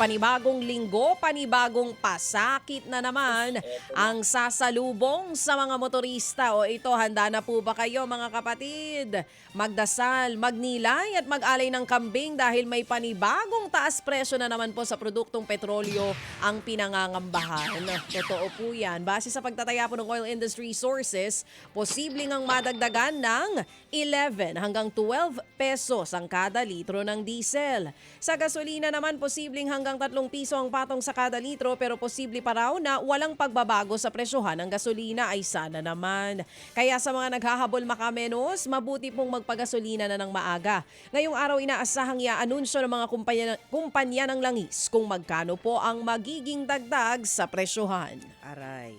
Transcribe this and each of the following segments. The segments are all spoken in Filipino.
Panibagong linggo, panibagong pasakit na naman ang sasalubong sa mga motorista. O ito, handa na po ba kayo mga kapatid? Magdasal, magnilay at mag-alay ng kambing dahil may panibagong taas presyo na naman po sa produktong petrolyo ang pinangangambahan. Totoo po yan. Base sa pagtataya po ng oil industry sources, posibleng ang madagdagan ng 11 hanggang 12 pesos ang kada litro ng diesel. Sa gasolina naman, posibleng hanggang 3 piso ang patong sa kada litro pero posible pa raw na walang pagbabago sa presyohan ng gasolina ay sana naman. Kaya sa mga naghahabol makamenos, mabuti pong magpagasolina na ng maaga. Ngayong araw inaasahang i-anunsyo ng mga kumpanya ng langis kung magkano po ang magiging dagdag sa presyohan. Aray.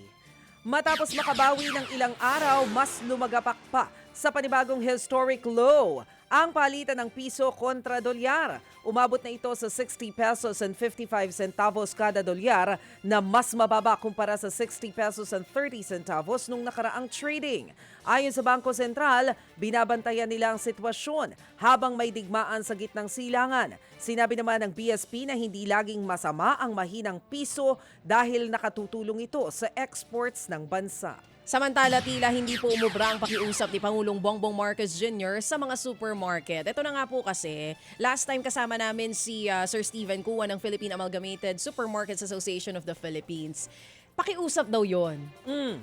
Matapos makabawi ng ilang araw, mas lumagapak pa sa panibagong historic low ang palitan ng piso kontra dolyar. Umabot na ito sa 60 pesos and 55 centavos kada dolyar na mas mababa kumpara sa 60 pesos and 30 centavos nung nakaraang trading. Ayon sa Bangko Sentral, binabantayan nila ang sitwasyon habang may digmaan sa gitnang silangan. Sinabi naman ng BSP na hindi laging masama ang mahinang piso dahil nakatutulong ito sa exports ng bansa. Samantala, tila hindi po umubra ang pakiusap ni Pangulong Bongbong Marcos Jr. sa mga supermarket. Ito na nga po kasi, last time kasama namin si Sir Steven Kua ng Philippine Amalgamated Supermarkets Association of the Philippines. Pakiusap daw yon.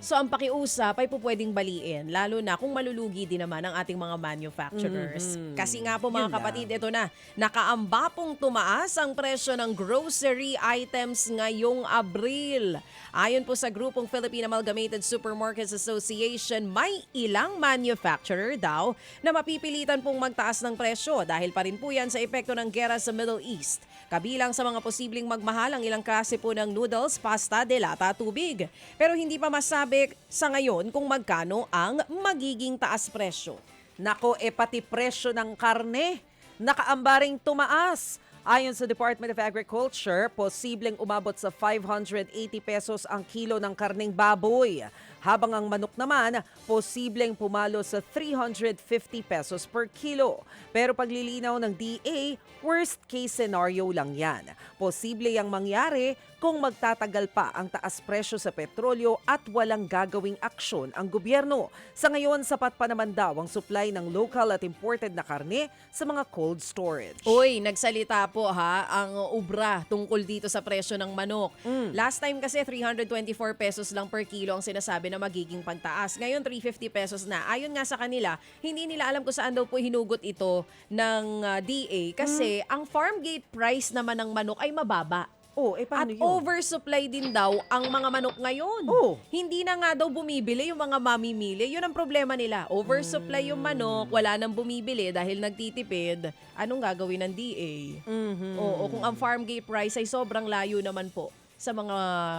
So ang pakiusap ay po pwedeng baliin, lalo na kung malulugi din naman ang ating mga manufacturers. Kasi nga po mga kapatid, ito na, nakaamba pong tumaas ang presyo ng grocery items ngayong Abril. Ayon po sa grupong Philippine Amalgamated Supermarkets Association, may ilang manufacturer daw na mapipilitan pong magtaas ng presyo dahil pa rin po yan sa epekto ng gera sa Middle East. Kabilang sa mga posibleng magmahal ang ilang klase po ng noodles, pasta, delata, tubig. Pero hindi pa masabi sa ngayon kung magkano ang magiging taas presyo. Nako, pati presyo ng karne, nakaambaring tumaas. Ayon sa Department of Agriculture, posibleng umabot sa 580 pesos ang kilo ng karneng baboy. Habang ang manok naman, posibleng pumalo sa 350 pesos per kilo. Pero paglilinaw ng DA, worst case scenario lang yan. Posible yang mangyari kung magtatagal pa ang taas presyo sa petrolyo at walang gagawing aksyon ang gobyerno. Sa ngayon, sapat pa naman daw ang supply ng local at imported na karne sa mga cold storage. Uy, nagsalita po ang ubra tungkol dito sa presyo ng manok. Last time kasi 324 pesos lang per kilo ang sinasabi na magiging pagtaas. Ngayon 350 pesos na. Ayon nga sa kanila, hindi nila alam kung saan daw po hinugot ito ng DA kasi ang farm gate price naman ng manok ay mababa. Paano At yun? oversupply din daw ang mga manok ngayon. Hindi na nga daw bumibili yung mga mamimili. Yun ang problema nila. Oversupply yung manok, wala nang bumibili dahil nagtitipid. Anong gagawin ng DA? Oo, kung ang farm gate price ay sobrang layo naman po sa mga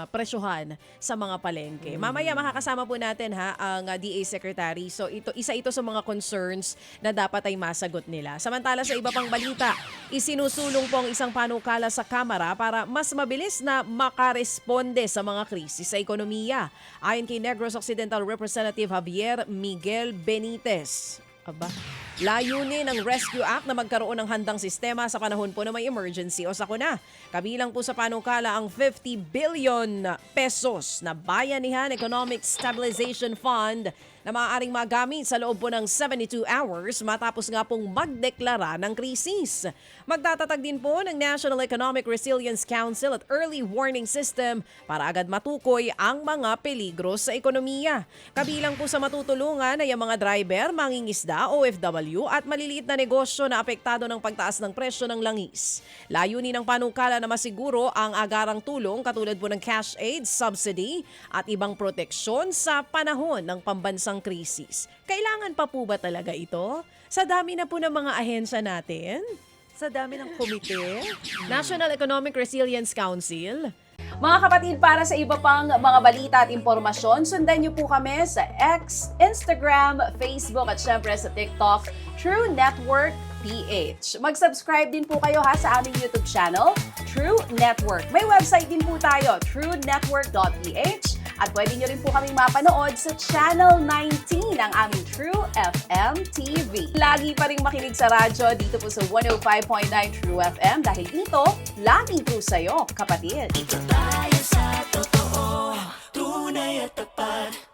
presyohan sa mga palengke. Mamaya makakasama po natin ang DA Secretary. So isa ito sa mga concerns na dapat ay masagot nila. Samantala sa iba pang balita, isinusulong po ang isang panukala sa Kamara para mas mabilis na makaresponde sa mga krisis sa ekonomiya. Ayon kay Negros Occidental Representative Javier Miguel Benitez. Layunin ng Rescue Act na magkaroon ng handang sistema sa panahon po na may emergency o sakuna. Kabilang po sa panukala ang 50 billion pesos na Bayanihan Economic Stabilization Fund na maaaring magamit sa loob po ng 72 hours matapos nga pong magdeklara ng krisis. Magtatatag din po ng National Economic Resilience Council at Early Warning System para agad matukoy ang mga peligro sa ekonomiya. Kabilang po sa matutulungan ay ang mga driver, mangingisda, OFW at maliliit na negosyo na apektado ng pagtaas ng presyo ng langis. Layunin ng panukala na masiguro ang agarang tulong katulad po ng cash aid, subsidy at ibang proteksyon sa panahon ng pambansang krisis. Kailangan pa po ba talaga ito? Sa dami na po ng mga ahensya natin? Sa dami ng komite? National Economic Resilience Council. Mga kapatid, para sa iba pang mga balita at impormasyon, sundan niyo po kami sa X, Instagram, Facebook at syempre sa TikTok, True Network PH. Mag-subscribe din po kayo sa aming YouTube channel, True Network. May website din po tayo, truenetwork.ph At pwede nyo rin po kaming mapanood sa Channel 19 ng aming True FM TV. Lagi pa rin makinig sa radyo dito po sa 105.9 True FM dahil dito, laging true sa'yo, kapatid. Tayo sa totoo, tunay at tapat.